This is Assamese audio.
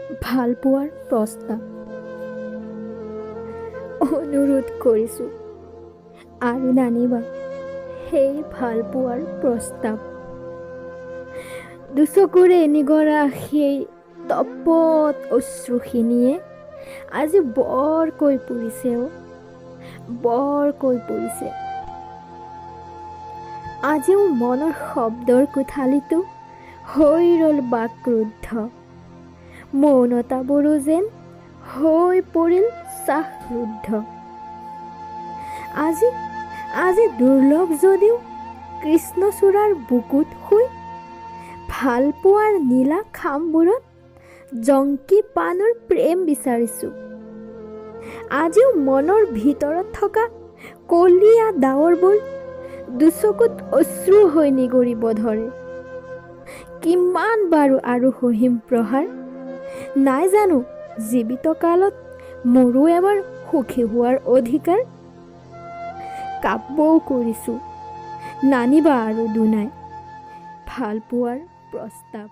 ভাল পোৱাৰ প্ৰস্তাৱ। অনুৰোধ কৰিছোঁ আৰু নানিবা সেই ভাল পোৱাৰ প্ৰস্তাৱ। দুচকুৰে নিগৰা সেই তপত অশ্ৰুখিনিয়ে আজি বৰকৈ পৰিছে, বৰকৈ পৰিছে। আজিও মনৰ শব্দৰ কোঠালিটো হৈ ৰ'ল বাকৰুদ্ধ। মৌনতাবোৰো যেন হৈ পৰিল শ্বাসৰুদ্ধ। আজি দুৰ্লভ যদিও কৃষ্ণচূড়াৰ বুকুত শুই ভাল পোৱাৰ নীলা খামবোৰত জংকী পানৰ প্ৰেম বিচাৰিছোঁ। আজিও মনৰ ভিতৰত থকা কলীয়া ডাৱৰবোৰ দুচকুত অশ্ৰু হৈ নিগৰিব ধৰে। কিমান বাৰু আৰু সহিম প্ৰহাৰ, নাই জানো জীৱিত কালত মোৰো এবাৰ সুখী হোৱাৰ অধিকাৰ। কাব্যও কৰিছোঁ, নানিবা আৰু দুনাই ভাল পোৱাৰ প্ৰস্তাৱ।